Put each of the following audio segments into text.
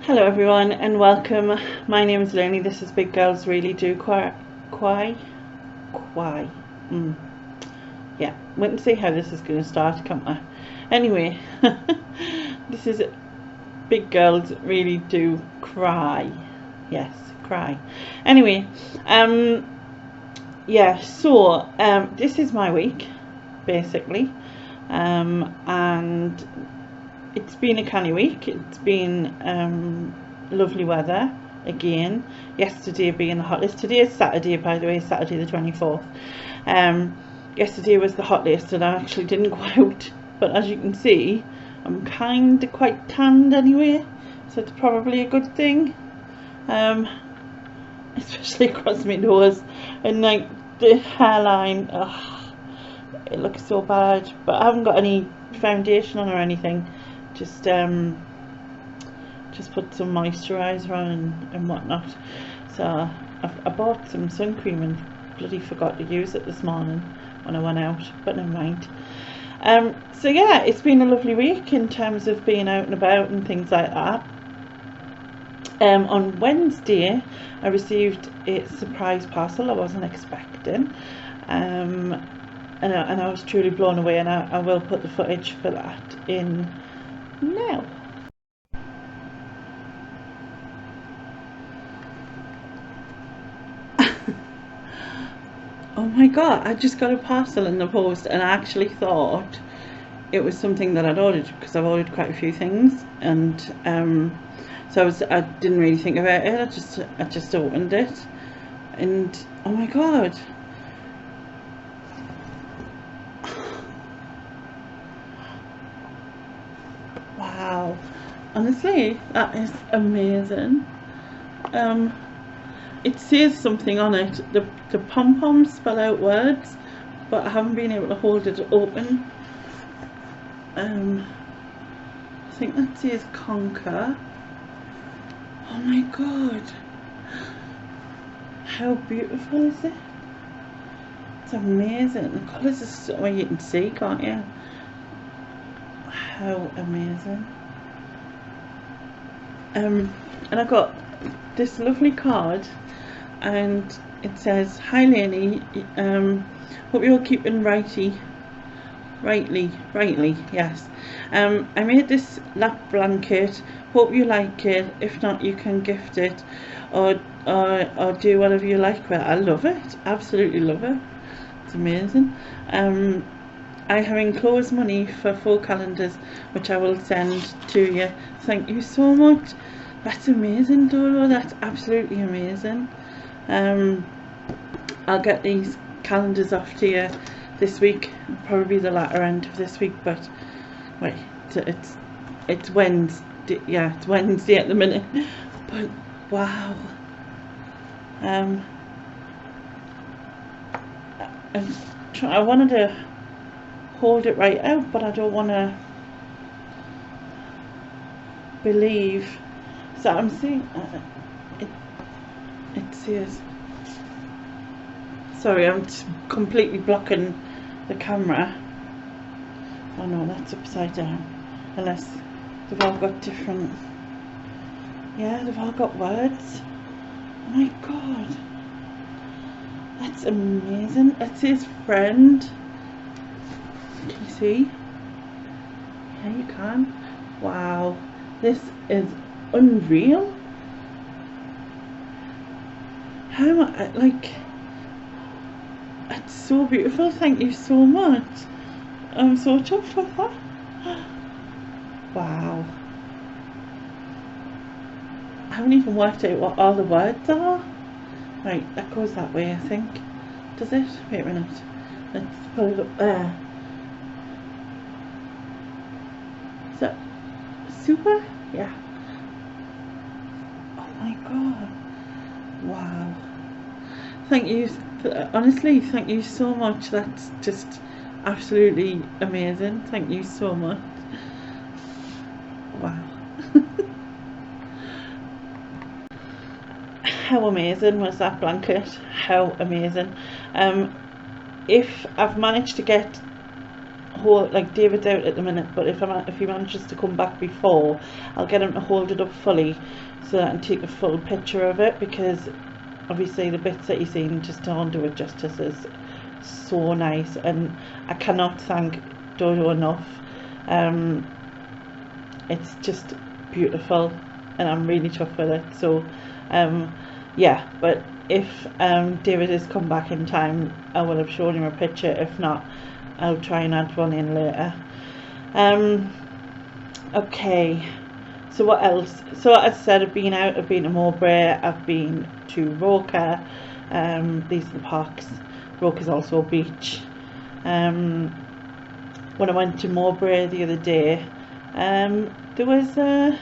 Hello everyone and welcome. My name is Lenny. This is Big Girls Really Do Quai. Yeah, wait and see how this is going to start, can't I? Anyway, this is Big Girls Really Do Cry. Yes, cry. Anyway, yeah, so this is my week basically, and it's been a canny week. It's been lovely weather again. Yesterday being the hottest. Today is Saturday, by the way, Saturday the 24th. Yesterday was the hottest and I actually didn't go out, but as you can see I'm kind of quite tanned anyway, so it's probably a good thing, especially across my nose and like the hairline. Ugh, it looks so bad, but I haven't got any foundation on or anything. Just put some moisturiser on and whatnot. So I bought some sun cream and bloody forgot to use it this morning when I went out, but never mind. So yeah, it's been a lovely week in terms of being out and about and things like that. On Wednesday I received a surprise parcel I wasn't expecting, and I was truly blown away, and I will put the footage for that in now. Oh my god, I just got a parcel in the post and I actually thought it was something that I'd ordered, because I've ordered quite a few things, and so I didn't really think about it. I just opened it and oh my god, wow, honestly that is amazing. It says something on it. The pom-poms spell out words, but I haven't been able to hold it open. I think that says conquer. Oh my god, how beautiful is it? It's amazing. The colours are so, well, you can see, can't you? How amazing. And I got this lovely card, and it says, "Hi Lainey, hope you're keeping rightly, yes. I made this lap blanket, hope you like it. If not, you can gift it or do whatever you like with it." I love it, absolutely love it. It's amazing. I have enclosed money for 4 calendars which I will send to you. Thank you so much. That's amazing, Doro. That's absolutely amazing. I'll get these calendars off to you this week, probably the latter end of this week, but wait, it's Wednesday. Yeah, it's Wednesday at the minute, but wow. I wanted to hold it right out, but I don't want to believe. So I'm seeing it says, sorry, I'm completely blocking the camera. Oh no, that's upside down. Unless they've all got different, yeah, they've all got words. Oh my god, that's amazing. It says friend. Can you see? Yeah, you can. Wow, this is unreal. How am I, like, it's so beautiful. Thank you so much. I'm so chuffed with that. Wow, I haven't even worked out what all the words are. Right, that goes that way, I think. Does it? Wait a minute, let's put it up there. Is that super? Yeah. Oh my god, wow, thank you, honestly, thank you so much. That's just absolutely amazing. Thank you so much. Wow. How amazing was that blanket? How amazing. If I've managed to get hold, like David's out at the minute, but if he manages to come back before, I'll get him to hold it up fully so that I can take a full picture of it, because obviously the bits that you've seen just don't do it justice. Is so nice, and I cannot thank Dodo enough. It's just beautiful, and I'm really chuffed with it. So yeah, but if David has come back in time, I will have shown him a picture. If not, I'll try and add one in later. Okay, so what else? So as I said, I've been to Mowbray, I've been to Roker. These are the parks. Roker's also a beach. When I went to Mowbray the other day, there was a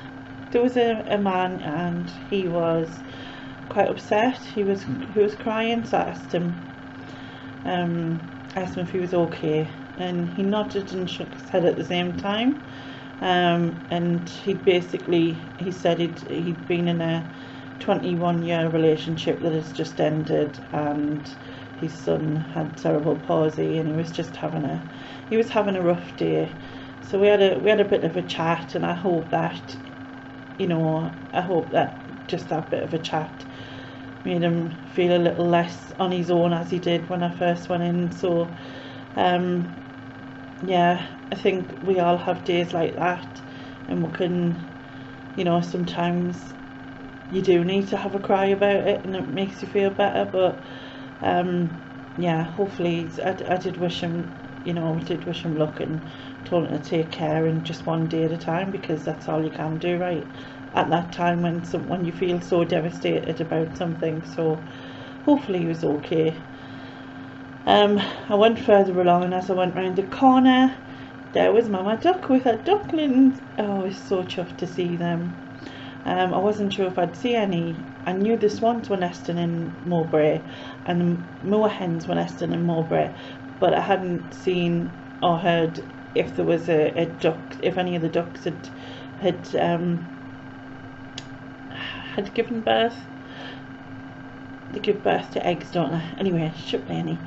man, and he was quite upset. He was crying, so I asked him if he was okay, and he nodded and shook his head at the same time. And he said he'd been in a 21-year relationship that has just ended, and his son had cerebral palsy, and he was having a rough day. So we had a bit of a chat, and I hope that just that bit of a chat made him feel a little less on his own, as he did when I first went in. So yeah, I think we all have days like that, and we can, sometimes you do need to have a cry about it, and it makes you feel better. But yeah, hopefully, I did wish him luck, and told him to take care, and just one day at a time, because that's all you can do right at that time when you feel so devastated about something. So hopefully he was okay. I went further along, and as I went round the corner, there was Mama Duck with her ducklings. Oh, I was so chuffed to see them. I wasn't sure if I'd see any. I knew the swans were nesting in Mowbray, and the moorhens were nesting in Mowbray, but I hadn't seen or heard if there was a duck, if any of the ducks had given birth. They give birth to eggs, don't they? Anyway, should be any.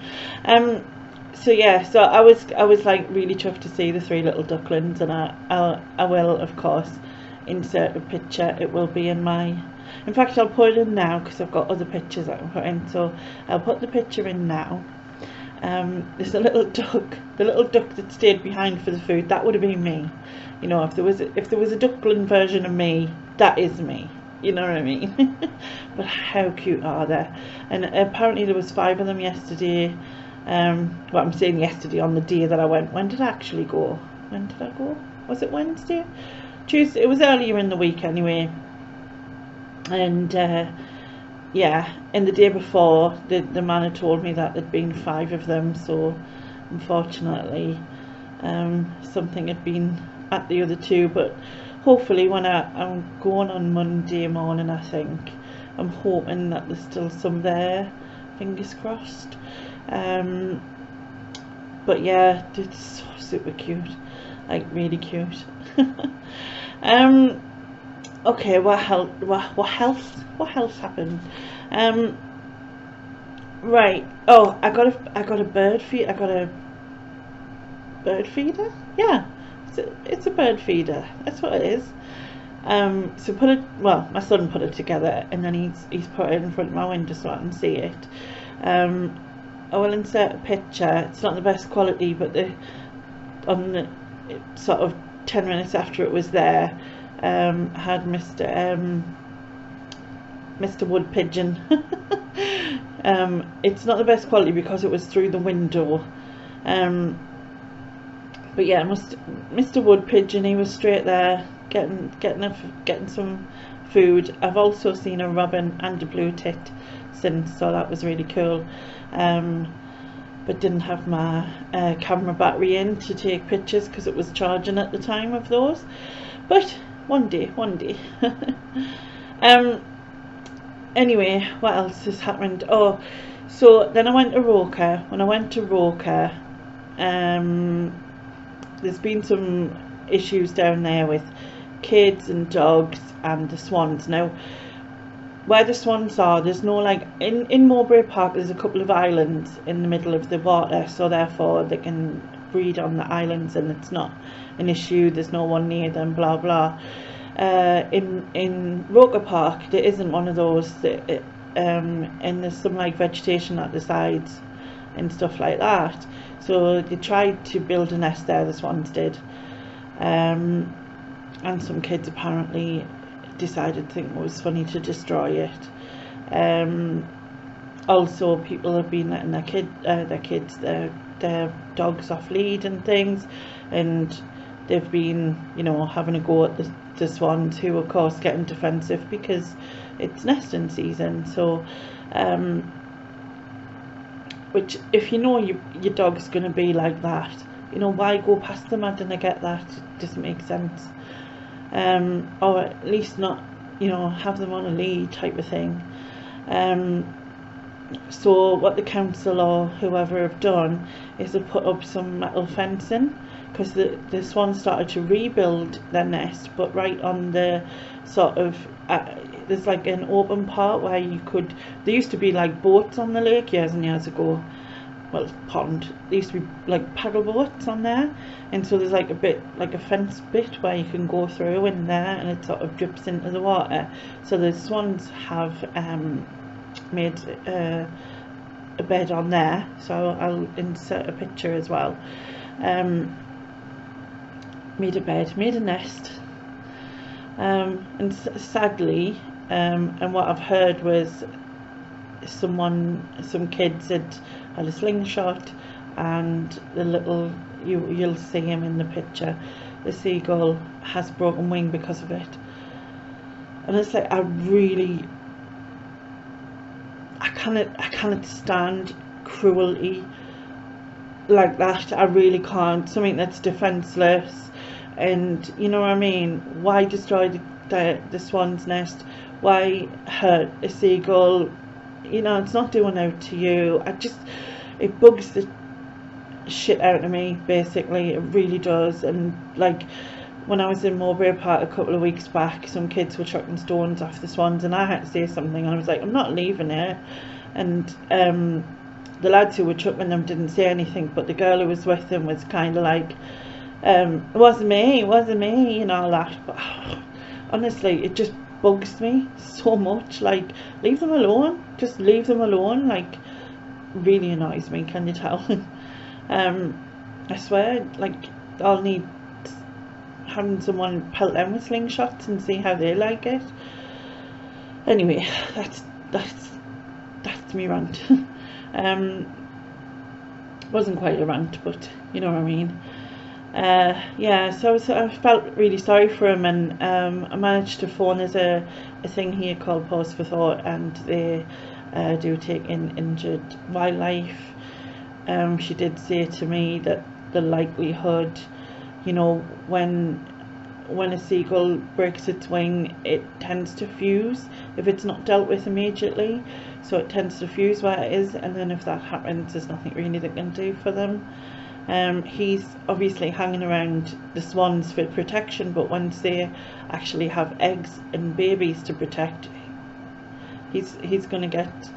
So yeah, so I was like really chuffed to see the 3 little ducklings, and I will, of course, insert a picture. It will be in fact, I'll put it in now, because I've got other pictures I can put in. So I'll put the picture in now. There's a little duck, the little duck that stayed behind for the food. That would have been me. If there was a duckling version of me, that is me. You know what I mean? But how cute are they? And apparently there was 5 of them yesterday. Well, I'm saying yesterday, on the day that I went. When did I actually go? When did I go? Was it Wednesday? Tuesday? It was earlier in the week anyway. And yeah, and the day before, the man had told me that there'd been 5 of them. So unfortunately, something had been at the other 2, but hopefully when I'm going on Monday morning, I think, I'm hoping that there's still some there, fingers crossed. But yeah, it's so super cute, like really cute. Okay, what else happened? Right. Oh, I got a bird feed. I got a bird feeder. Yeah, it's a bird feeder. That's what it is. So my son put it together, and then he's put it in front of my window so I can see it. I will insert a picture. It's not the best quality, but on the sort of 10 minutes after it was there, had Mr. Wood Pigeon. It's not the best quality because it was through the window. But yeah, Mr. Wood Pigeon, he was straight there getting some food. I've also seen a robin and a blue tit since, so that was really cool. But didn't have my camera battery in to take pictures because it was charging at the time of those. But one day. Anyway, what else has happened? Oh, so then I went to Roker. When I went to Roker, there's been some issues down there with kids and dogs and the swans. Now, where the swans are, there's no, like, in Mowbray Park, there's a couple of islands in the middle of the water, so therefore they can breed on the islands and it's not an issue, there's no one near them, blah blah. In Roker Park there isn't one of those, and there's some like vegetation at the sides and stuff like that. So they tried to build a nest there, the swans did, and some kids apparently decided it was funny to destroy it. Also, people have been letting their dogs off lead and things, and they've been, you know, having a go at the swans, who of course getting defensive because it's nesting season. So which, if you know your dog's going to be like that, you know, why go past them? I don't get that. It doesn't make sense. Or at least not, you know, have them on a lead type of thing. So what the council or whoever have done is to put up some metal fencing, because the swans started to rebuild their nest, but right on the sort of there's like an open part where there used to be like boats on the lake years and years ago, well, pond, there used to be like paddle boats on there, and so there's like a bit, like a fence bit where you can go through in there, and it sort of drips into the water. So the swans have made a bed on there, so I'll insert a picture as well. Made a bed, made a nest, and sadly, and what I've heard was some kids had a slingshot, and the little, you'll see him in the picture, the seagull has broken wing because of it. And it's like, I cannot stand cruelty like that. I really can't. Something that's defenseless, and you know what I mean, why destroy the swan's nest? Why hurt a seagull? You know, it's not doing out to you. It bugs the shit out of me, basically. It really does. And like, when I was in Mowbray Park a couple of weeks back, some kids were chucking stones off the swans, and I had to say something, and I was like, I'm not leaving it. And the lads who were chucking them didn't say anything, but the girl who was with them was kind of like, it wasn't me, and all that. But honestly, it just bugs me so much. Like, leave them alone, just leave them alone. Like, really annoys me, can you tell? I swear, like, I'll need having someone pelt them with slingshots and see how they like it. Anyway, that's me rant. Wasn't quite a rant, but you know what I mean. Yeah, so I felt really sorry for him, and I managed to phone. There's a thing here called Pause for Thought, and they do take in injured wildlife. She did say to me that the likelihood, you know, when a seagull breaks its wing, it tends to fuse if it's not dealt with immediately. So it tends to fuse where it is, and then if that happens, there's nothing really they can do for them. He's obviously hanging around the swans for protection, but once they actually have eggs and babies to protect, he's going to get,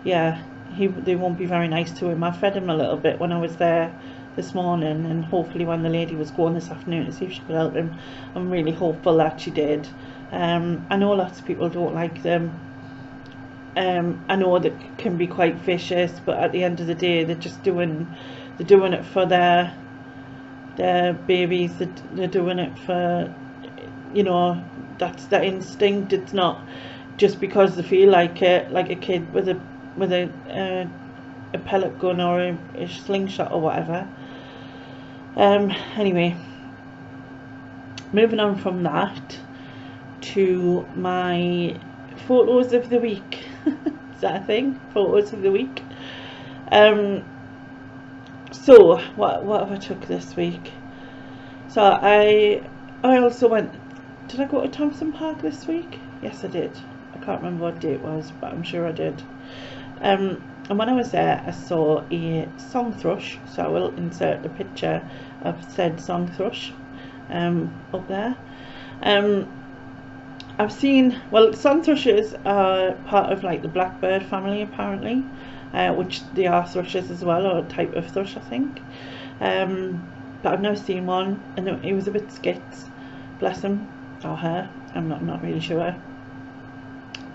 yeah, they won't be very nice to him. I fed him a little bit when I was there this morning, and hopefully when the lady was going this afternoon to see if she could help him, I'm really hopeful that she did. I know lots of people don't like them. I know that can be quite vicious, but at the end of the day, they're doing it for their babies. They're doing it for, you know, that's their instinct. It's not just because they feel like it, like a kid with a pellet gun or a slingshot or whatever. Anyway, moving on from that to my photos of the week. Is that a thing? Photos of the week. So what have I took this week? So I also went, did I go to Thompson Park this week? Yes, I did. I can't remember what day it was, but I'm sure I did. And when I was there, I saw a song thrush, so I will insert the picture of said song thrush up there. I've seen, well, song thrushes are part of like the blackbird family apparently, which they are thrushes as well, or a type of thrush, I think. but I've never seen one, and he was a bit skits, bless him, or her, I'm not really sure.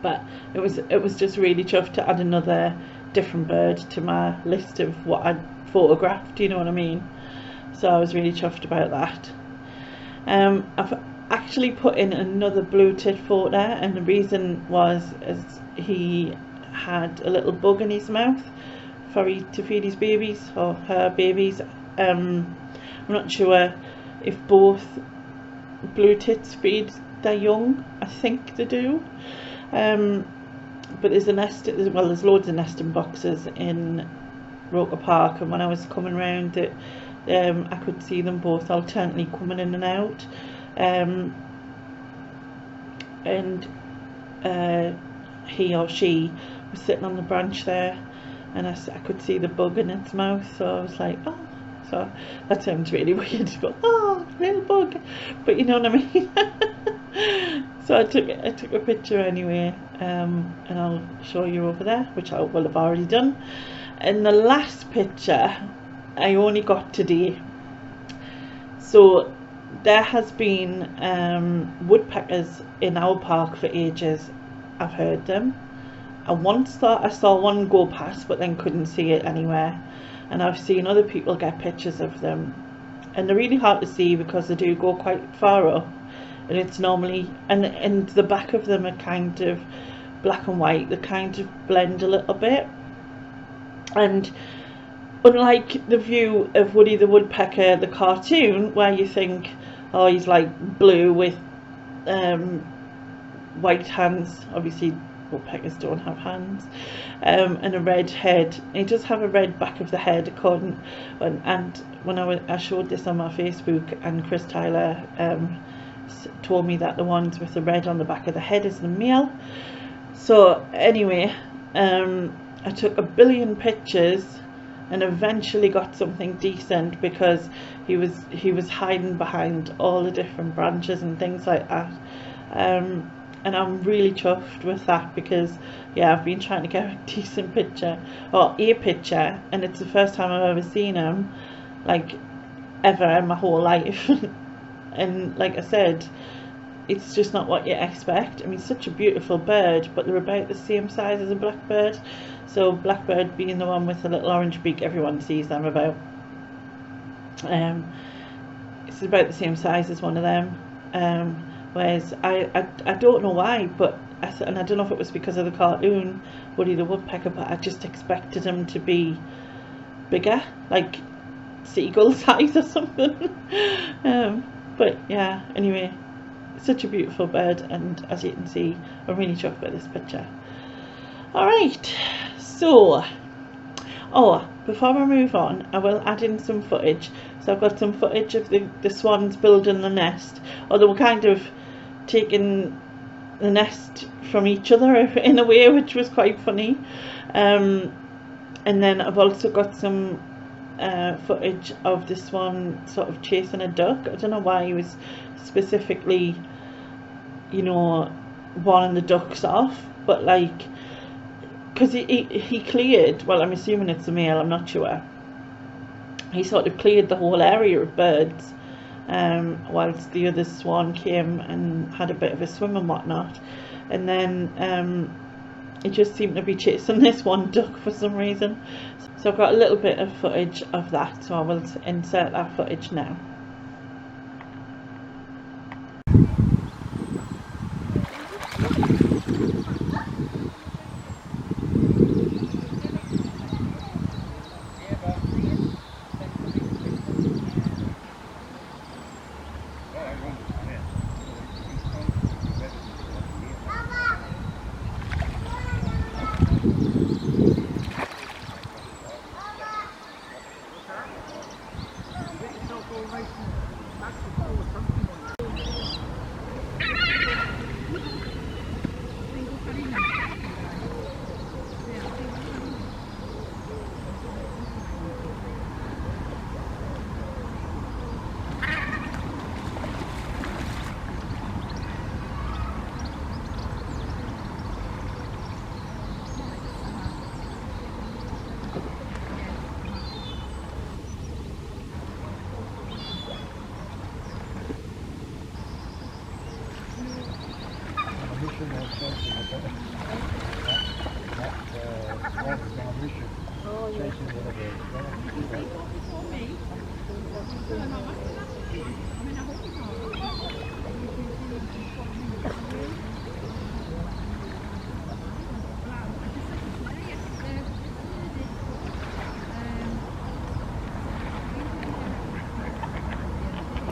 But it was just really chuffed to add another different bird to my list of what I'd photographed, you know what I mean? So I was really chuffed about that. I've actually put in another blue tit photo, and the reason was as he had a little bug in his mouth to feed his babies, or her babies. I'm not sure if both blue tits feed their young. I think they do. But there's a nest, well, there's loads of nesting boxes in Roker Park, and when I was coming round it, I could see them both alternately coming in and out, and he or she was sitting on the branch there, and I could see the bug in its mouth, so I was like, oh, so that sounds really weird, but oh, little bug, but you know what I mean. So I took a picture anyway, and I'll show you over there, which I will have already done. And the last picture I only got today. So there has been woodpeckers in our park for ages. I've heard them. I once thought I saw one go past, but then couldn't see it anywhere. And I've seen other people get pictures of them, and they're really hard to see because they do go quite far up, and it's normally, and the back of them are kind of black and white. They kind of blend a little bit, and unlike the view of Woody the Woodpecker, the cartoon, where you think, oh, he's like blue with white hands, obviously woodpeckers don't have hands, and a red head. He does have a red back of the head, and when I showed this on my Facebook, and Chris Tyler told me that the ones with the red on the back of the head is the male. So anyway, I took a billion pictures and eventually got something decent, because he was hiding behind all the different branches and things like that, and I'm really chuffed with that, because yeah, I've been trying to get a decent picture, or a picture, and it's the first time I've ever seen him, like ever in my whole life. And like I said, it's just not what you expect. I mean, such a beautiful bird, but they're about the same size as a blackbird. So blackbird being the one with the little orange beak, everyone sees them about. It's about the same size as one of them. Whereas I don't know why, but and I don't know if it was because of the cartoon Woody the Woodpecker, but I just expected him to be bigger, like seagull size or something. But yeah, anyway, such a beautiful bird, and as you can see, I'm really chuffed by this picture. Alright, so, oh, before I move on, I will add in some footage. So I've got some footage of the swans building the nest, or they were kind of taking the nest from each other in a way, which was quite funny. And then I've also got some footage of this one sort of chasing a duck. I don't know why he was specifically, you know, warning the ducks off, but like, because he cleared, well, I'm assuming it's a male, I'm not sure, he sort of cleared the whole area of birds, whilst the other swan came and had a bit of a swim and whatnot, and then it just seemed to be chasing this one duck for some reason. So I've got a little bit of footage of that, so I will insert that footage now.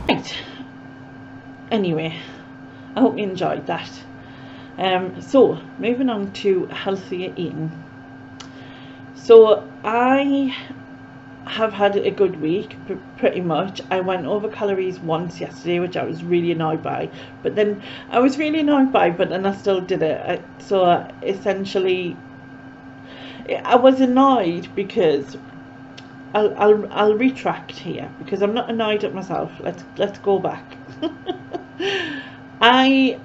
Right. Anyway, I hope you enjoyed that. So moving on to healthier eating. So I have had a good week, pretty much. I went over calories once yesterday, which I was really annoyed by, but then I still did it. So essentially, I was annoyed because I'll retract here, because I'm not annoyed at myself. Let's go back. I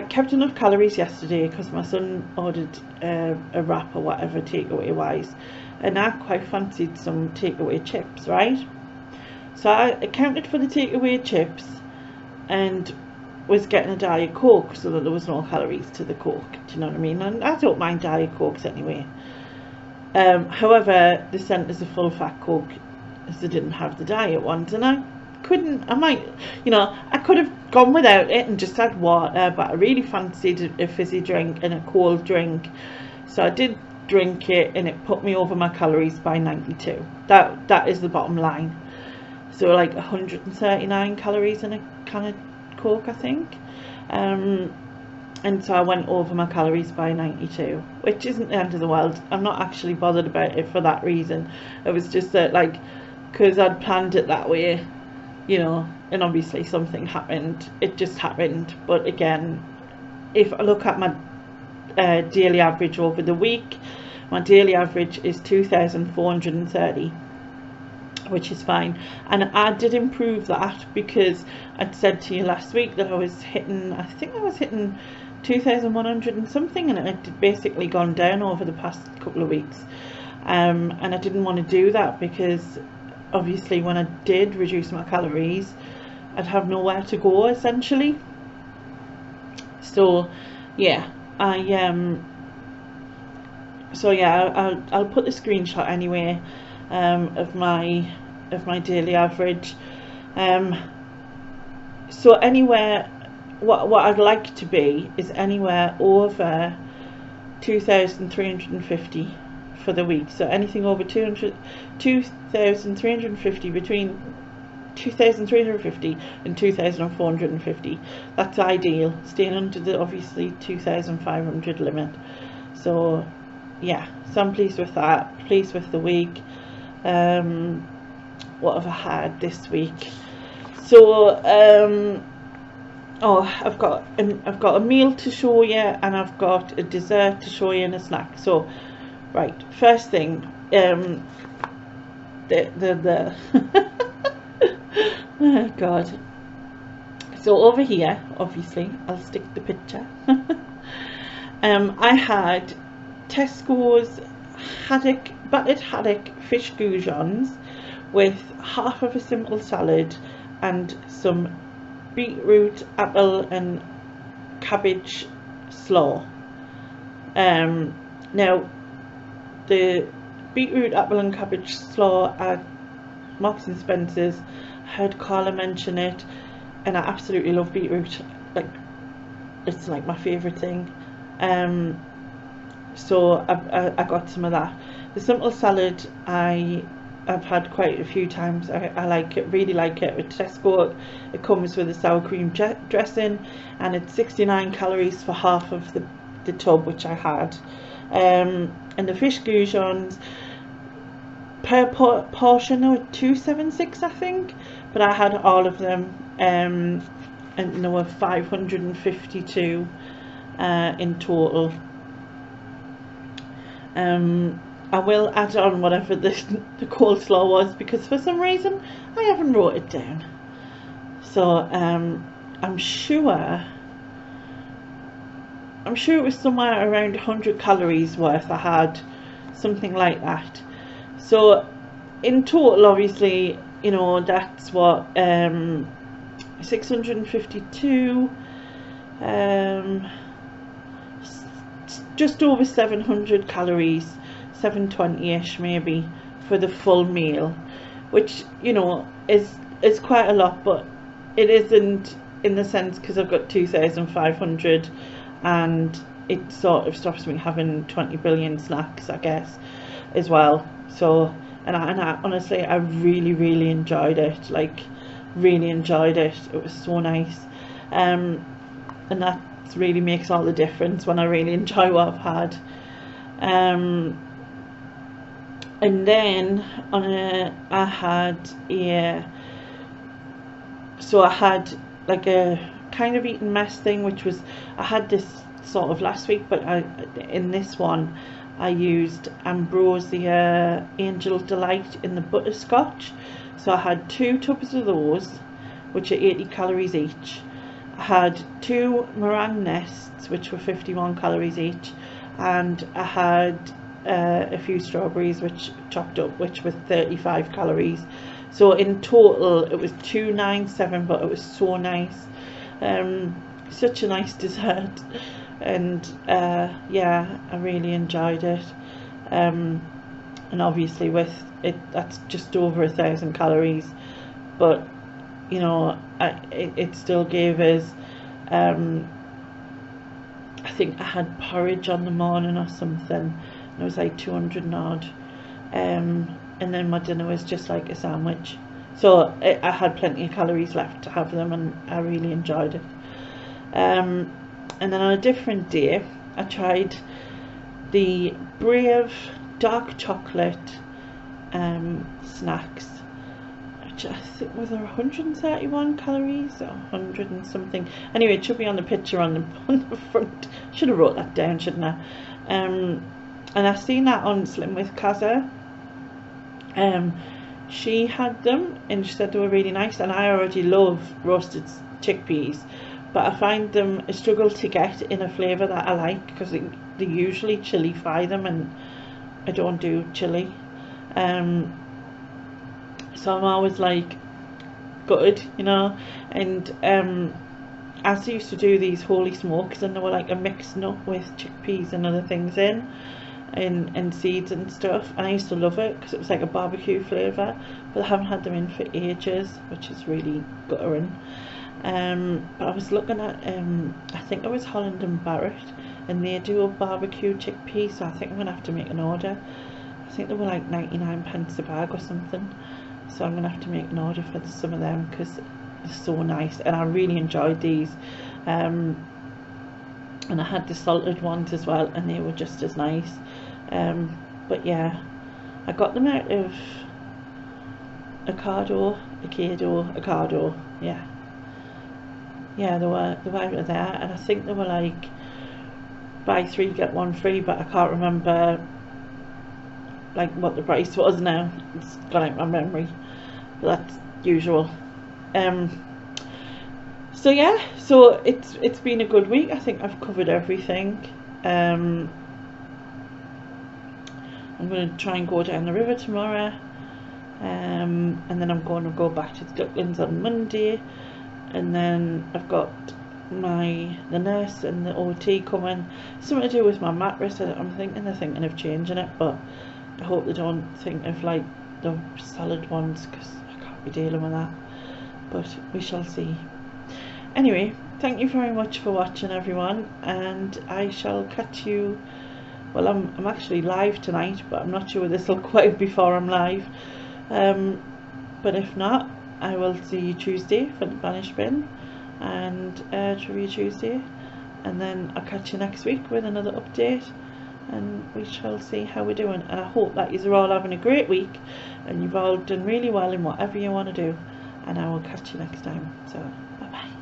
kept enough calories yesterday because my son ordered a wrap or whatever takeaway wise, and I quite fancied some takeaway chips, right? So I accounted for the takeaway chips and was getting a Diet Coke so that there was no calories to the Coke. Do you know what I mean? And I don't mind Diet Cokes anyway. However, they sent us a full fat Coke as they didn't have the diet ones, and I could have gone without it and just had water, but I really fancied a fizzy drink and a cold drink, so I did drink it, and it put me over my calories by 92. That is the bottom line. So like 139 calories in a can of Coke, I think. And so I went over my calories by 92, which isn't the end of the world. I'm not actually bothered about it for that reason. It was just that, like, because I'd planned it that way, and obviously something happened. It just happened. But again, if I look at my daily average over the week, my daily average is 2,430, which is fine. And I did improve that, because I'd said to you last week that I was hitting 2,100 and something, and it had basically gone down over the past couple of weeks. And I didn't want to do that, because obviously when I did reduce my calories, I'd have nowhere to go, essentially. So yeah, I'll put the screenshot anyway of my daily average. So anywhere, what I'd like to be is anywhere over 2,350 for the week. So anything over 2,350, between 2,350 and 2,450. That's ideal, staying under the obviously 2,500 limit. So yeah, so I'm pleased with that, pleased with the week. What have I had this week? So I've got a meal to show you, and I've got a dessert to show you, and a snack. So right, first thing, oh god. So over here, obviously I'll stick the picture. I had Tesco's battered haddock fish goujons with half of a simple salad and some beetroot, apple and cabbage slaw. Now the beetroot, apple and cabbage slaw at Marks and Spencer's. I heard Carla mention it, and I absolutely love beetroot. Like, it's like my favourite thing. So I got some of that. The simple salad I've had quite a few times. I like it, really like it, with Tesco. It comes with a sour cream dressing, and it's 69 calories for half of the tub, which I had. And the fish goujons per portion, they were 276, I think, but I had all of them, and there were 552 in total. I will add on whatever the coleslaw was, because for some reason I haven't wrote it down. So I'm sure it was somewhere around 100 calories worth I had, something like that. So in total, obviously, that's what, 652, just over 700 calories, 720ish maybe, for the full meal, which, you know, is quite a lot, but it isn't in the sense, because I've got 2,500 and it sort of stops me having 20 billion snacks, I guess, as well. So, and I honestly, I really enjoyed it, like really enjoyed it. It was so nice, and that really makes all the difference when I really enjoy what I've had. And then I had like a kind of eating mess thing, which was, I had this sort of last week, but in this one I used Ambrosia Angel Delight in the butterscotch. So I had 2 tubs of those, which are 80 calories each. I had 2 meringue nests, which were 51 calories each, and I had a few strawberries which chopped up, which were 35 calories. So in total it was 297, but it was so nice. Such a nice dessert, and yeah, I really enjoyed it. And obviously with it, that's just over 1,000 calories, but you know, it still gave us, I think I had porridge on the morning or something, and it was like 200 and odd, and then my dinner was just like a sandwich. So I had plenty of calories left to have them, and I really enjoyed it. And then on a different day I tried the Brave dark chocolate snacks, which I think was 131 calories or 100 and something. Anyway, it should be on the picture on the front. Should have wrote that down, shouldn't I? And I seen that on Slim with Kaza. She had them and she said they were really nice, and I already love roasted chickpeas, but I find them a struggle to get in a flavour that I like, because they usually chili fry them, and I don't do chili. So I'm always like gutted, you know. And I used to do these holy smokes, and they were like a mixed nut with chickpeas and other things in, and seeds and stuff, and I used to love it because it was like a barbecue flavour, but I haven't had them in for ages, which is really guttering. But I was looking at I think it was Holland and Barrett, and they do a barbecue chickpea, so I think I'm gonna have to make an order. I think they were like 99p a bag or something, so I'm gonna have to make an order for some of them because they're so nice, and I really enjoyed these. And I had the salted ones as well, and they were just as nice. But yeah, I got them out of Ocado, yeah, they were out of there, and I think they were like buy 3 get 1 free, but I can't remember like what the price was now. It's gone out my memory, but that's usual. So yeah, so it's been a good week. I think I've covered everything. I'm going to try and go down the river tomorrow, and then I'm going to go back to the Ducklands on Monday, and then I've got the nurse and the OT coming. Something to do with my mattress. I'm thinking they're thinking of changing it, but I hope they don't think of like the solid ones, because I can't be dealing with that, but we shall see. Anyway, thank you very much for watching, everyone, and I shall catch you. Well, I'm actually live tonight, but I'm not sure this will go out before I'm live. But if not, I will see you Tuesday for the Banish Bin and Trivia Tuesday, and then I'll catch you next week with another update, and we shall see how we're doing. And I hope that you're all having a great week, and you've all done really well in whatever you want to do, and I will catch you next time. So bye bye.